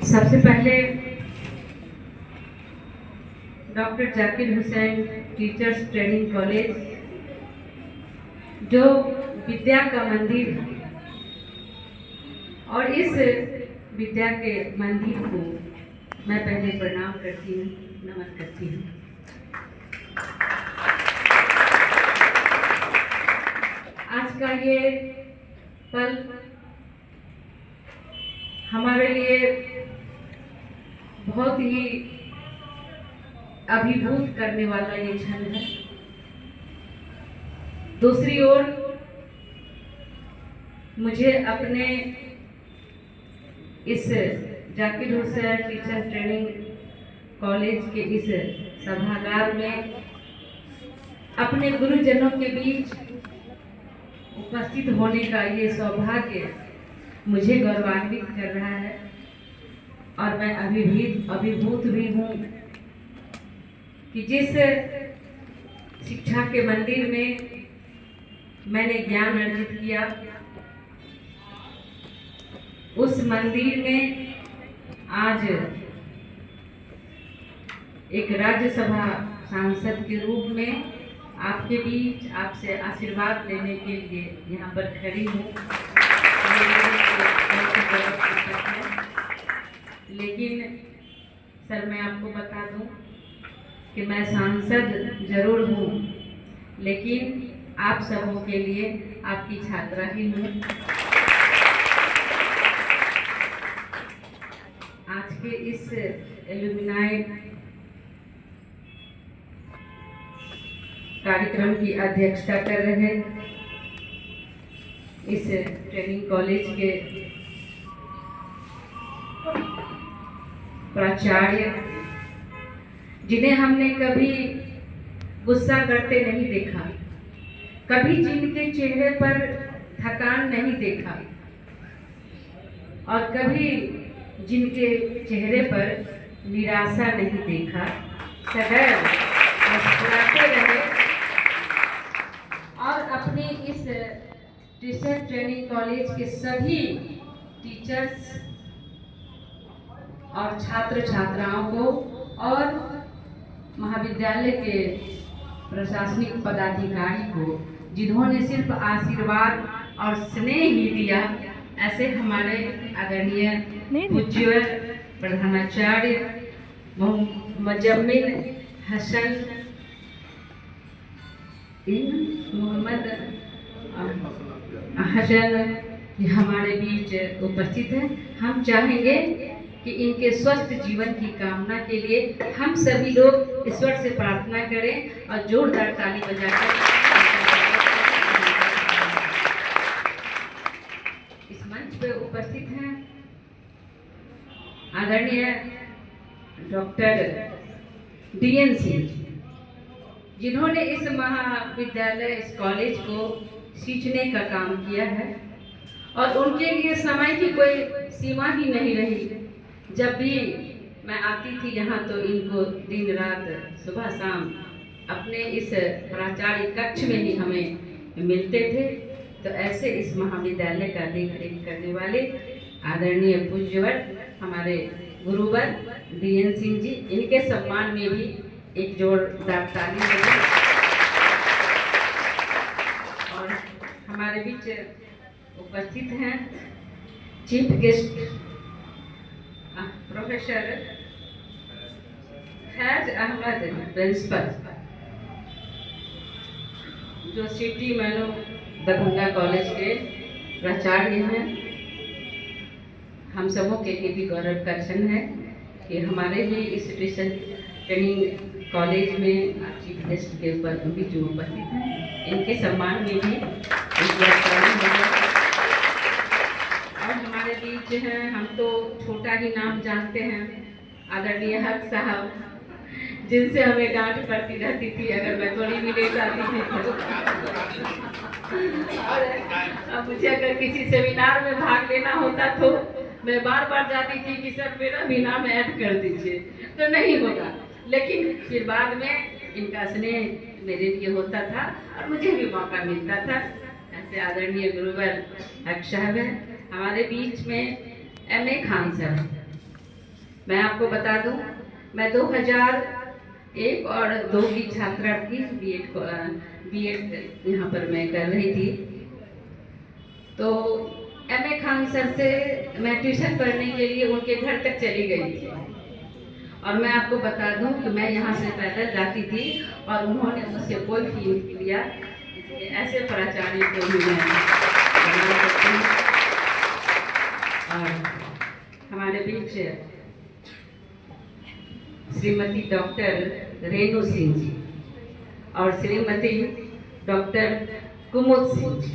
सबसे पहले doctor Zakir Hussain teachers training college जो विद्या का मंदिर है और इस विद्या के मंदिर को मैं पहले प्रणाम करती हूँ, नमन करती हूँ। आज का ये पल हमारे लिए बहुत ही अभिभूत करने वाला ये क्षण है। दूसरी ओर मुझे अपने इस Zakir Hussain teacher training college के इस सभागार में अपने गुरुजनों के बीच उपस्थित होने का ये सौभाग्य मुझे गौरवान्वित कर रहा है और मैं अभिभूत भी हूँ कि जिस शिक्षा के मंदिर में मैंने ज्ञान अर्जित किया, उस मंदिर में आज एक राज्यसभा सांसद के रूप में आपके बीच आपसे आशीर्वाद लेने के लिए यहाँ पर खड़ी हूँ। लेकिन सर, मैं आपको बता दूं कि मैं सांसद जरूर हूँ, लेकिन आप सबों के लिए आपकी छात्रा ही हूँ। आज के इस एलुमिनाई कार्यक्रम की अध्यक्षता कर रहे इस ट्रेनिंग कॉलेज के प्राचार्य, जिन्हें हमने कभी गुस्सा करते नहीं देखा, कभी जिनके चेहरे पर थकान नहीं देखा और कभी जिनके चेहरे पर निराशा नहीं देखा, सदैव मुस्कुराते रहे और अपने इस टीचर ट्रेनिंग कॉलेज के सभी टीचर्स और छात्र छात्राओं को और महाविद्यालय के प्रशासनिक पदाधिकारी को, जिन्होंने सिर्फ आशीर्वाद और स्नेह ही दिया, ऐसे हमारे आदरणीय पूज्य प्रधानाचार्य मुजम्मिल हसन मोहम्मद हसन हमारे बीच उपस्थित हैं। हम चाहेंगे कि इनके स्वस्थ जीवन की कामना के लिए हम सभी लोग ईश्वर से प्रार्थना करें और जोरदार ताली बजाकर इस मंच पर उपस्थित हैं आदरणीय डॉक्टर DN सिंह, जिन्होंने इस महाविद्यालय, इस कॉलेज को सींचने का काम किया है और उनके लिए समय की कोई सीमा ही नहीं रही। जब भी मैं आती थी यहाँ तो इनको दिन रात, सुबह शाम अपने इस प्राचार्य कक्ष में ही हमें मिलते थे। तो ऐसे इस महाविद्यालय का देख रेख करने वाले आदरणीय पूज्यवर हमारे गुरुवर DN सिंह जी, इनके सम्मान में भी एक जोरदार ताली बजाएं। और हमारे बीच उपस्थित हैं chief guest professor Faiz Ahmad, principal, जो सिटी मैनो दरभंगा कॉलेज के प्राचार्य हैं। हम सबों के लिए भी गौरव का क्षण है कि हमारे भी इस टीचर ट्रेनिंग कॉलेज में चीफ गेस्ट के ऊपर भी जो उपस्थित हैं, इनके सम्मान में भी और हमारे बीच हैं, हम तो छोटा ही नाम जानते हैं, आदरणीय हक साहब, जिनसे हमें डांट पड़ती रहती थी अगर मैं थोड़ी भी लेट आती थी और मुझे अगर किसी सेमिनार में भाग लेना होता तो मैं बार बार जाती थी कि सर मेरा भी नाम ऐड कर दीजिए, तो नहीं होगा। लेकिन फिर बाद में इनका स्नेह मेरे लिए होता था और मुझे भी मौका मिलता था। ऐसे आदरणीय गुरुवर हक साहब हैं हमारे बीच में, MA खान सर, मैं आपको बता दूं, मैं 2001 और 2 की छात्रा थी। बीएड यहाँ पर मैं कर रही थी। तो एमए खान सर से मैं ट्यूशन पढ़ने के लिए उनके घर तक चली गई थी। और मैं आपको बता दूं कि मैं यहाँ से पैदल जाती थी और उन्होंने मुझसे कोई फी नहीं लिया। इसलिए ऐसे प्राचार्य को भी मैं बना सकती हूँ। और हमारे बीच श्रीमती डॉक्टर रेणु सिंह जी और श्रीमती डॉक्टर कुमुद सिंह जी,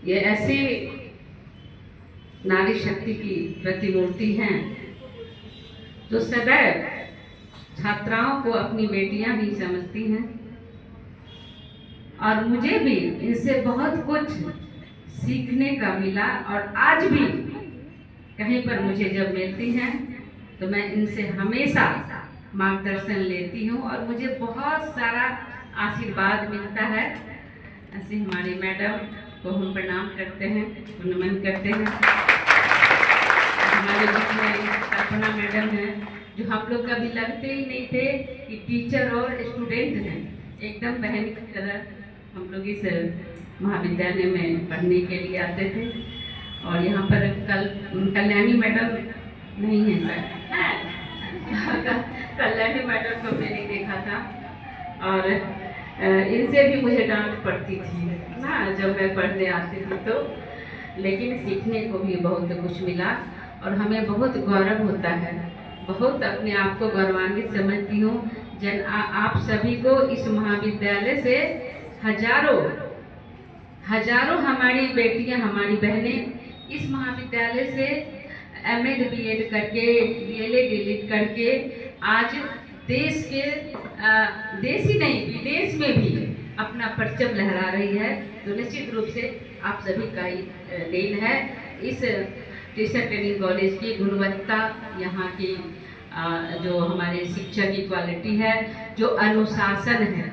ये ऐसी नारी शक्ति की प्रतिमूर्ति हैं जो सदैव छात्राओं को अपनी बेटियां भी समझती हैं। और मुझे भी इनसे बहुत कुछ सीखने का मिला। और आज भी कहीं पर मुझे जब मिलती हैं तो मैं इनसे हमेशा मार्गदर्शन लेती हूँ और मुझे बहुत सारा आशीर्वाद मिलता है। ऐसे हमारी मैडम को हम प्रणाम करते हैं, नमन करते हैं। हमारे बीच में कल्पना मैडम हैं, जो हम लोग कभी लगते ही नहीं थे कि टीचर और स्टूडेंट हैं। एकदम बहन की तरह हम लोग इस महाविद्यालय में पढ़ने के लिए आते थे। और यहाँ पर कल्याणी मैडम नहीं है सर, कल्याणी मैडम को मैंने देखा था। और इनसे भी मुझे डांट पड़ती थी ना जब मैं पढ़ने आती थी तो। लेकिन सीखने को भी बहुत कुछ मिला और हमें बहुत गौरव होता है। बहुत अपने आप को गौरवान्वित समझती हूँ। आप सभी को इस महाविद्यालय से हजारों हमारी बेटियां, हमारी बहनें इस महाविद्यालय से एमएड बीएड करके, डीएलएड डीलिट करके आज देश ही नहीं विदेश में भी अपना परचम लहरा रही है। तो निश्चित रूप से आप सभी का ही देन है। इस टीचर ट्रेनिंग कॉलेज की गुणवत्ता, यहाँ की जो हमारे शिक्षा की क्वालिटी है, जो अनुशासन है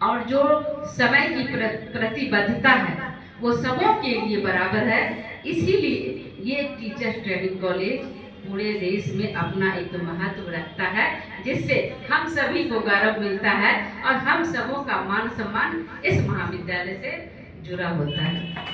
और जो समय की प्रतिबद्धता है, वो सबों के लिए बराबर है। इसीलिए ये टीचर ट्रेनिंग कॉलेज पूरे देश में अपना एक महत्व रखता है, जिससे हम सभी को गौरव मिलता है और हम सबों का मान सम्मान इस महाविद्यालय से जुड़ा होता है।